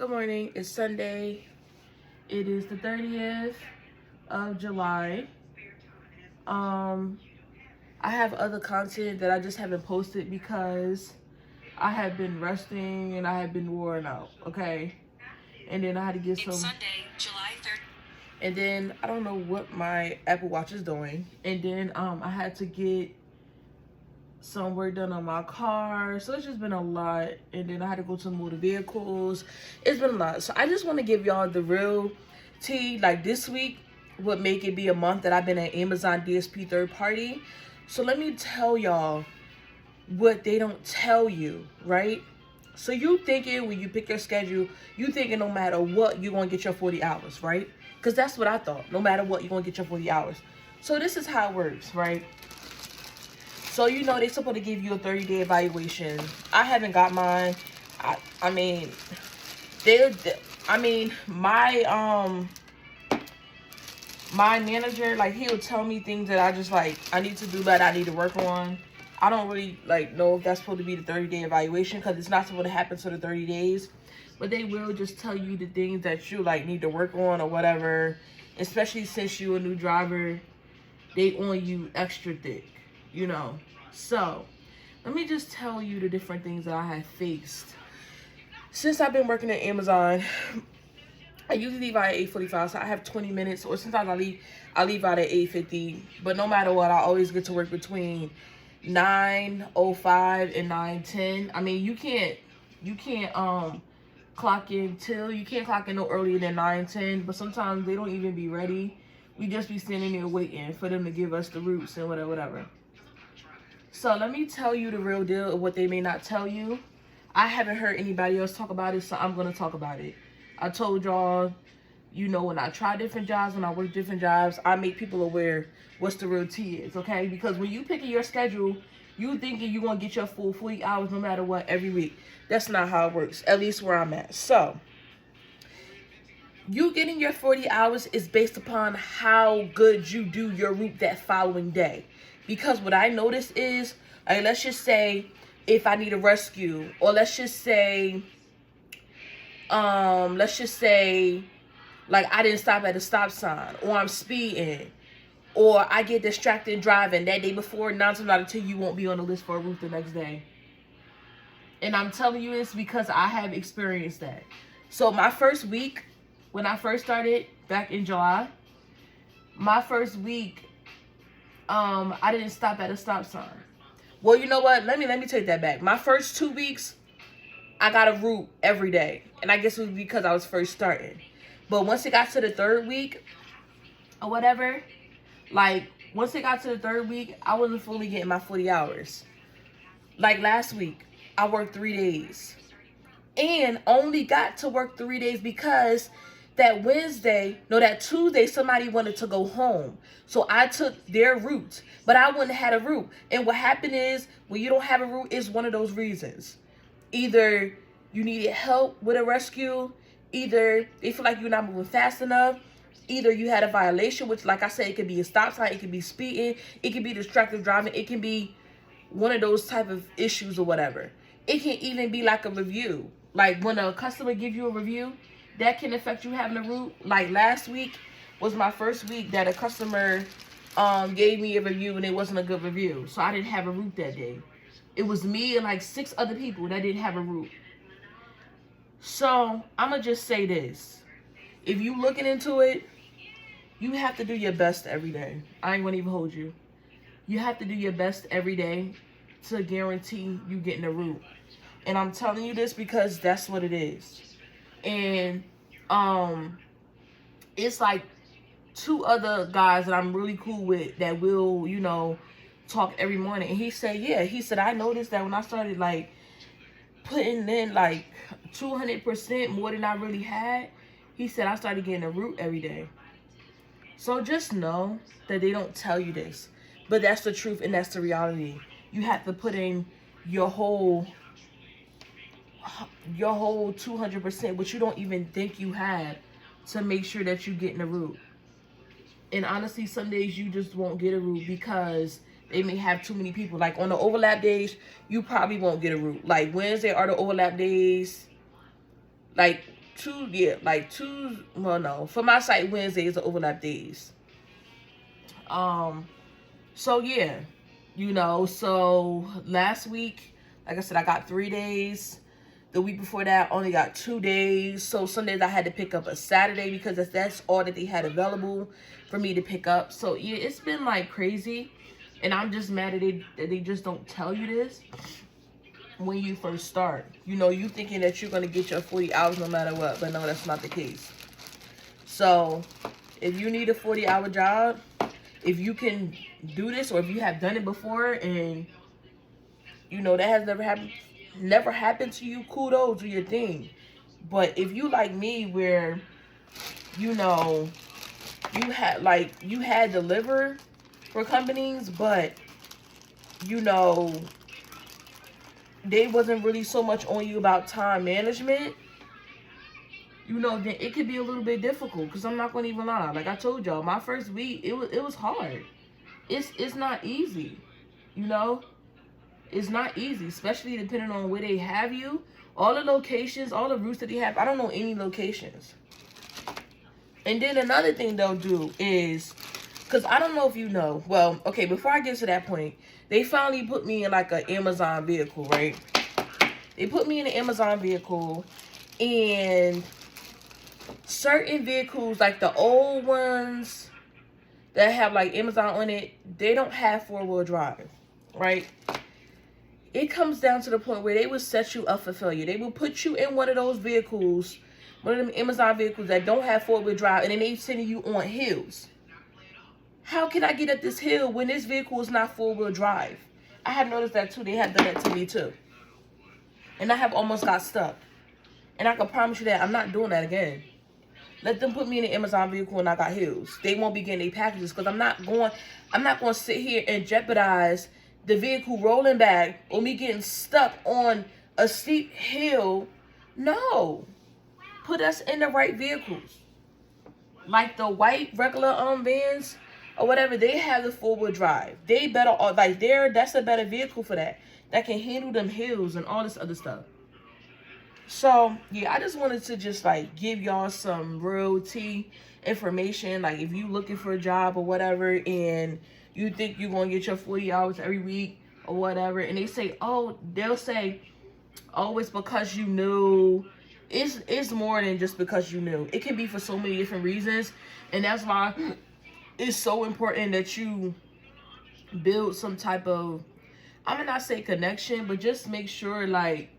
Good morning. It's Sunday. It is the 30th of July. I have other content that I just haven't posted because I have been resting and I have been worn out, okay? And then I had to get some... It's Sunday, July 3rd. And then I don't know what my Apple Watch is doing. And then I had to get some work done on my car, so it's just been a lot. And then I had to go to motor vehicles. It's been a lot. So I just want to give y'all the real tea. Like, this week would make it be a month that I've been at Amazon DSP third party. So let me tell y'all what they don't tell you, right? So you thinking when you pick your schedule, you thinking no matter what, you're going to get your 40 hours, right? Because that's what I thought. No matter what, you're going to get your 40 hours. So this is how it works, right? So, you know, they're supposed to give you a 30-day evaluation. I haven't got mine. I mean, my manager, like, he'll tell me things that I just, like, I need to do that I need to work on. I don't really, like, know if that's supposed to be the 30-day evaluation because it's not supposed to happen to the 30 days. But they will just tell you the things that you, like, need to work on or whatever. Especially since you're a new driver, they on you extra thick, you know. So, let me just tell you the different things that I have faced. Since I've been working at Amazon, I usually leave out at 8:45, so I have 20 minutes. Or sometimes I leave out at 8:50. But no matter what, I always get to work between 9:05 and 9:10. I mean, you can't clock in no earlier than 9:10. But sometimes they don't even be ready. We just be standing there waiting for them to give us the routes and whatever. So let me tell you the real deal of what they may not tell you. I haven't heard anybody else talk about it, so I'm going to talk about it. I told y'all, you know, when I try different jobs, when I work different jobs, I make people aware what's the real tea is, okay? Because when you picking your schedule, you thinking you're going to get your full 40 hours no matter what every week. That's not how it works, at least where I'm at. So, you getting your 40 hours is based upon how good you do your route that following day. Because what I notice is, like, let's just say if I need a rescue, or let's just say like I didn't stop at a stop sign, or I'm speeding, or I get distracted driving that day before, 9 times out of 10 you won't be on the list for a route the next day. And I'm telling you this because I have experienced that. So my first week, when I first started back in July, my first week, I didn't stop at a stop sign. Well, you know what? Let me take that back. My first 2 weeks, I got a route every day. And I guess it was because I was first starting. But once it got to the third week, or whatever, like, once it got to the third week, I wasn't fully getting my 40 hours. Like last week, I worked 3 days. And only got to work 3 days because that Tuesday, somebody wanted to go home. So I took their route, but I wouldn't have had a route. And what happened is, when you don't have a route, it's one of those reasons. Either you needed help with a rescue, either they feel like you're not moving fast enough, either you had a violation, which, like I said, it could be a stop sign, it could be speeding, it could be distracted driving, it can be one of those type of issues or whatever. It can even be like a review. Like when a customer gives you a review, that can affect you having a route. Like last week was my first week that a customer gave me a review and it wasn't a good review. So I didn't have a route that day. It was me and like 6 other people that didn't have a route. So I'm going to just say this. If you looking into it, you have to do your best every day. I ain't going to even hold you. You have to do your best every day to guarantee you getting a route. And I'm telling you this because that's what it is. And it's like 2 other guys that I'm really cool with that will, you know, talk every morning. And he said, yeah, he said, I noticed that when I started like putting in like 200% more than I really had, he said I started getting a route every day. So just know that they don't tell you this, but that's the truth and that's the reality. You have to put in your whole 200%, which you don't even think you have, to make sure that you're getting a route. And honestly, some days you just won't get a route because they may have too many people. Like on the overlap days, you probably won't get a route. Like Wednesday are the overlap days. Like well, no, for my site, Wednesdays are overlap days. So yeah, so last week, like I said, I got 3 days. The week before that, I only got 2 days. So Sundays I had to pick up a Saturday because that's all that they had available for me to pick up. So yeah, it's been like crazy, and I'm just mad that they just don't tell you this when you first start. You thinking that you're gonna get your 40 hours no matter what, but no, that's not the case. So if you need a 40-hour job, if you can do this, or if you have done it before and that has never happened to you, kudos, do your thing. But if you like me, where you had deliver for companies, but they wasn't really so much on you about time management, then it could be a little bit difficult. Because I'm not gonna even lie, like I told y'all, my first week it was hard. It's not easy, It's not easy, especially depending on where they have you. All the locations, all the routes that they have, I don't know any locations. And then another thing they'll do is, because I don't know if you know, well, okay, before I get to that point, they finally put me in like an Amazon vehicle, right? They put me in an Amazon vehicle, and certain vehicles, like the old ones that have like Amazon on it, they don't have 4-wheel drive, right? It comes down to the point where they will set you up for failure. They will put you in one of those vehicles, one of them Amazon vehicles that don't have 4-wheel drive, and then they sending you on hills. How can I get up this hill when this vehicle is not 4-wheel drive? I have noticed that too. They have done that to me too. And I have almost got stuck. And I can promise you that I'm not doing that again. Let them put me in an Amazon vehicle and I got hills. They won't be getting their packages, because I'm not going to sit here and jeopardize the vehicle rolling back or me getting stuck on a steep hill. No. Put us in the right vehicles. Like the white regular vans or whatever, they have the 4-wheel drive. They better, like, that's a better vehicle for that. That can handle them hills and all this other stuff. So yeah, I just wanted to just like give y'all some real tea information. Like, if you looking for a job or whatever, and you think you're gonna get your 40 hours every week or whatever, and they'll say, oh, it's because you knew. It's more than just because you knew. It can be for so many different reasons, and that's why it's so important that you build some type of, I'm gonna not say connection, but just make sure like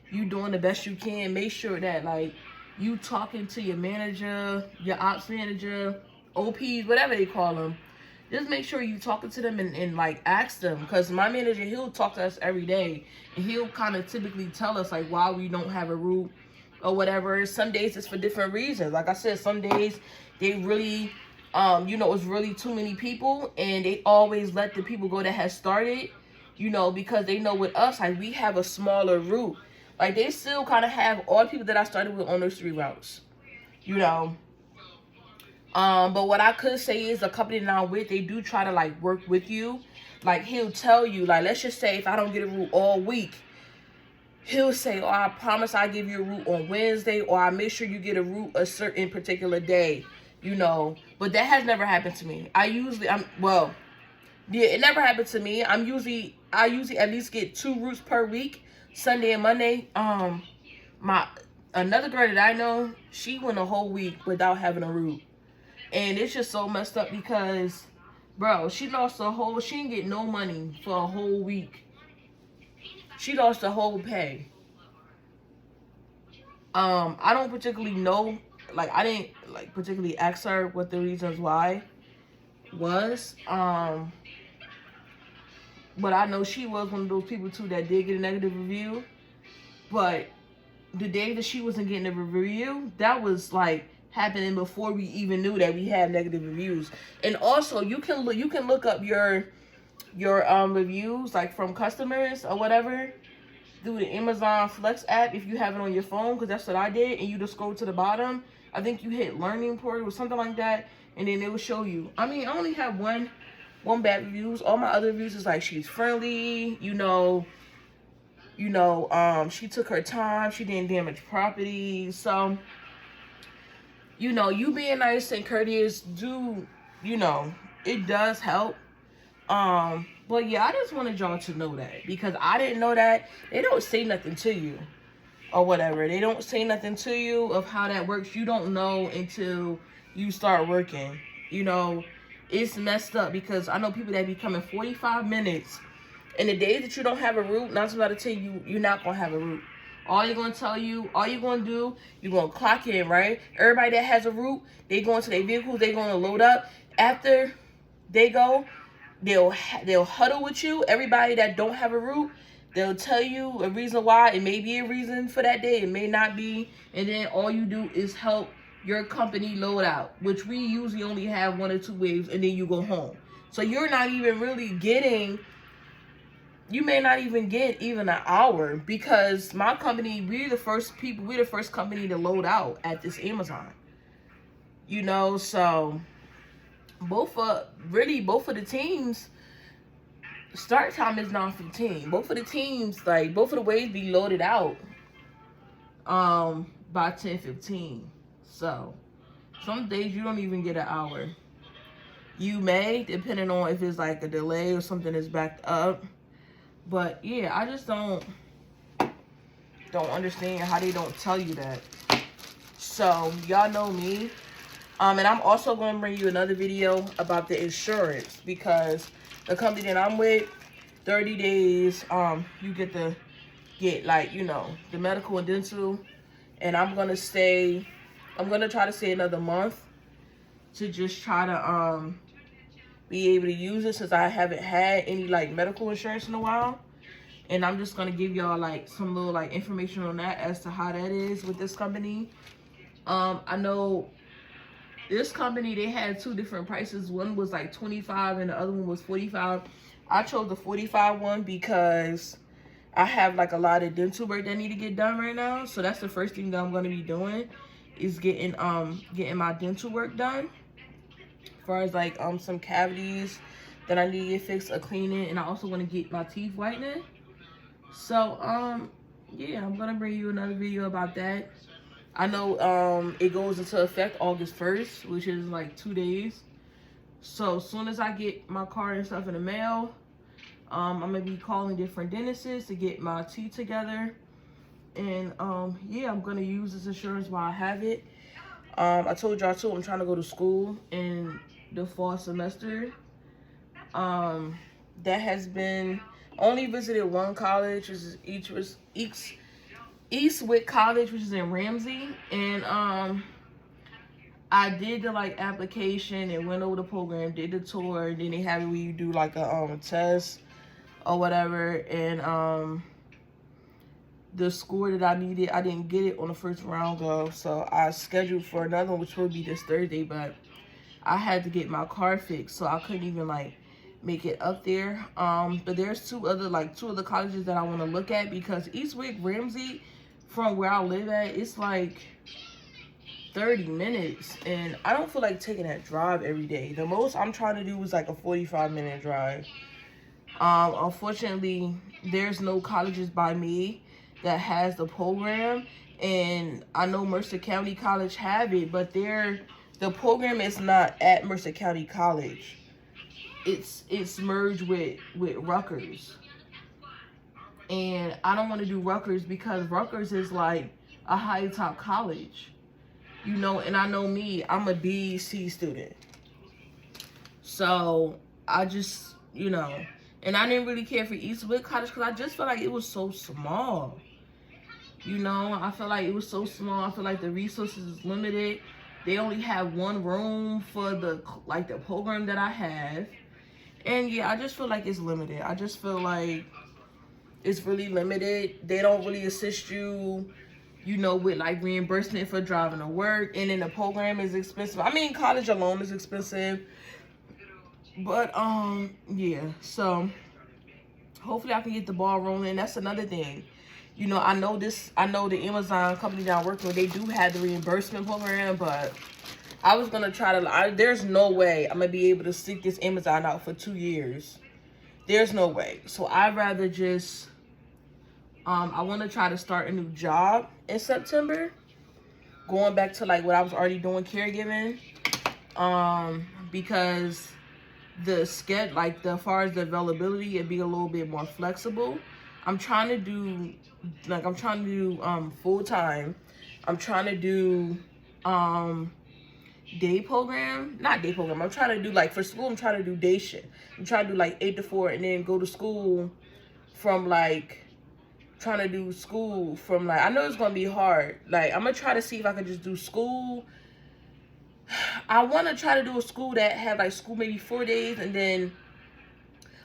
you doing the best you can. Make sure that like you talking to your manager, your ops manager, OPs, whatever they call them. Just make sure you talking to them and like ask them, because my manager, he'll talk to us every day, and he'll kind of typically tell us like why we don't have a route or whatever. Some days it's for different reasons. Like I said, some days they really it's really too many people, and they always let the people go that has started, because they know with us, like, we have a smaller route. Like, they still kind of have all the people that I started with on those 3 routes, But what I could say is the company that I'm with, they do try to, like, work with you. Like, he'll tell you, like, let's just say if I don't get a route all week, he'll say, oh, I promise I'll give you a route on Wednesday, or I make sure you get a route a certain particular day, But that has never happened to me. It never happened to me. I usually at least get 2 routes per week, Sunday and Monday. Another girl that I know, she went a whole week without having a route. And it's just so messed up because, bro, she didn't get no money for a whole week. She lost the whole pay. I don't particularly know, like, I didn't, like, particularly ask her what the reasons why was. But I know she was one of those people, too, that did get a negative review. But the day that she wasn't getting a review, that was, like, happening before we even knew that we had negative reviews. And also, you can look up your reviews, like, from customers or whatever, through the Amazon Flex app if you have it on your phone, because that's what I did. And you just scroll to the bottom. I think you hit learning portal or something like that, and then it will show you. I mean, I only have one bad reviews. All my other reviews is like, she's friendly, she took her time, she didn't damage property. So You know, you being nice and courteous you know, it does help. But yeah, I just wanted y'all to know that, because I didn't know that. They don't say nothing to you or whatever. They don't say nothing to you of how that works. You don't know until you start working. You know, it's messed up, because I know people that be coming 45 minutes, and the days that you don't have a route, not to tell you, you're not going to have a route. All you're going to tell you, all you're going to do, you're going to clock in, right? Everybody that has a route, they go into their vehicles, they going to load up. After they go, they'll huddle with you. Everybody that don't have a route, they'll tell you a reason why. It may be a reason for that day, it may not be. And then all you do is help your company load out, which we usually only have 1 or 2 waves, and then you go home. So you're not even really getting, you may not even get even an hour, because my company, we're the first company to load out at this Amazon. You know, so both of the teams, start time is 9:15. Both of the teams, like both of the waves, be loaded out by 10:15. So some days you don't even get an hour. You may, depending on if it's like a delay or something is backed up. But yeah, I just don't understand how they don't tell you that. So y'all know me. And I'm also going to bring you another video about the insurance, because the company that I'm with, 30 days, you get like, you know, the medical and dental. And I'm going to try to stay another month to just try to be able to use it, since I haven't had any like medical insurance in a while. And I'm just going to give y'all like some little like information on that as to how that is with this company. I know this company, they had 2 different prices. One was like 25 and the other one was 45. I chose the 45 one because I have like a lot of dental work that need to get done right now. So that's the first thing that I'm going to be doing, is getting my dental work done. As far as like some cavities that I need to get fixed, a cleaning, and I also want to get my teeth whitening. So yeah, I'm going to bring you another video about that. I know it goes into effect August 1st, which is like 2 days. So as soon as I get my card and stuff in the mail, I'm going to be calling different dentists to get my teeth together. And yeah, I'm going to use this insurance while I have it. I told y'all too, I'm trying to go to school in the fall semester. That has been, only visited 1 college, which is Eastwick College, which is in Ramsey. And I did the like application and went over the program, did the tour, and then they have it where you do like a test or whatever. And the score that I needed, I didn't get it on the first round though, so I scheduled for another one, which will be this Thursday. But I had to get my car fixed, so I couldn't even like make it up there. But there's two other colleges that I want to look at, because Eastwick, Ramsey, from where I live at, it's like 30 minutes, and I don't feel like taking that drive every day. The most I'm trying to do is like a 45-minute drive. Unfortunately, there's no colleges by me that has the program, and I know Mercer County College have it, but the program is not at Mercer County College. It's merged with Rutgers. And I don't want to do Rutgers, because Rutgers is like a high top college, you know. And I know me, I'm a BC student, so I just, you know, and I didn't really care for Eastwood College, because I just felt like it was so small, you know. I felt like it was so small. I feel like the resources is limited. They only have 1 room for the program that I have. And yeah, I just feel like it's limited. I just feel like it's really limited. They don't really assist you, you know, with like reimbursement for driving to work. And then the program is expensive. I mean, college alone is expensive. But yeah, so hopefully I can get the ball rolling. That's another thing. You know, I know the Amazon company that I'm working with, they do have the reimbursement program, but I was gonna try to, there's no way I'm gonna be able to stick this Amazon out for 2 years. There's no way. So I'd rather just, I want to try to start a new job in September. going back to like what I was already doing, caregiving. Because the sketch, like as far as the availability, it'd be a little bit more flexible. I'm trying to do full time. I'm trying to do day program, not day program. I'm trying to do like for school. I'm trying to do day shift. I'm trying to do like 8 to 4, and then go to school from like trying to do school from like, I know it's gonna be hard. Like I'm gonna try to see if I can just do school. I want to try to do a school that had like school maybe 4 days, and then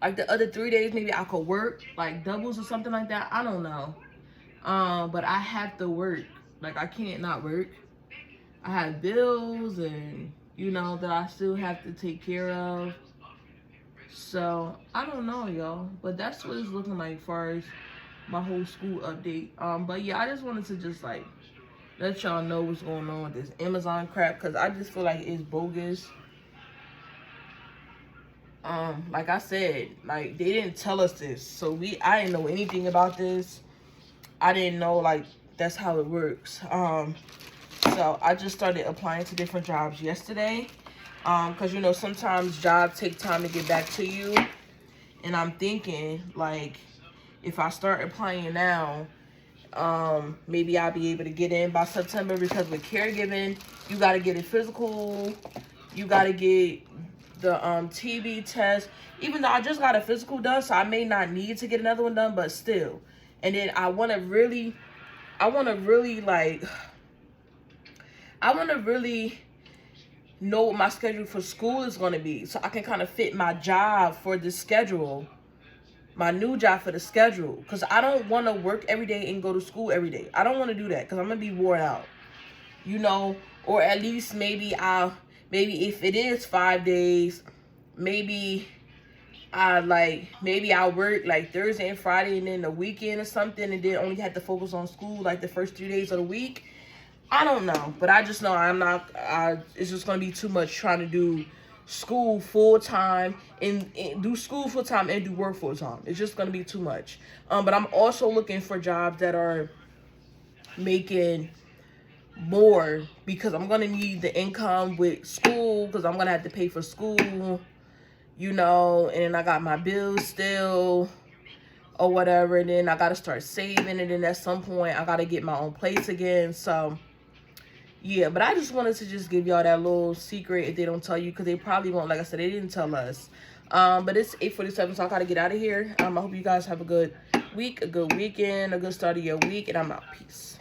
like the other 3 days maybe I could work like doubles or something like that. I don't know. But I have to work. Like I can't not work. I have bills and you know that I still have to take care of. So I don't know, y'all. But that's what it's looking like as far as my whole school update. But yeah, I just wanted to just like let y'all know what's going on with this Amazon crap, because I just feel like it's bogus. Like I said, like they didn't tell us this, so I didn't know anything about this. I didn't know like that's how it works. So I just started applying to different jobs yesterday, because you know sometimes jobs take time to get back to you, and I'm thinking like if I start applying now, maybe I'll be able to get in by September, because with caregiving you got to get a physical, you got to get the TB test. Even though I just got a physical done, so I may not need to get another one done, but still. And then I want to really know what my schedule for school is going to be, so I can kind of fit my job for the schedule, my new job for the schedule, because I don't want to work every day and go to school every day. I don't want to do that, because I'm going to be worn out, you know. Or at least maybe if it is 5 days, maybe I'll work like Thursday and Friday and then the weekend or something, and then only have to focus on school like the first 3 days of the week. I don't know, but I just know it's just going to be too much trying to do school full time and do school full time and do work full time. It's just going to be too much. But I'm also looking for jobs that are making more, because I'm going to need the income with school, because I'm going to have to pay for school, you know, and I got my bills still or whatever, and then I got to start saving, and then at some point I got to get my own place again. So yeah, but I just wanted to just give y'all that little secret if they don't tell you, because they probably won't. Like I said, they didn't tell us. But it's 8:47, so I got to get out of here. I hope you guys have a good week, a good weekend, a good start of your week, and I'm out. Peace.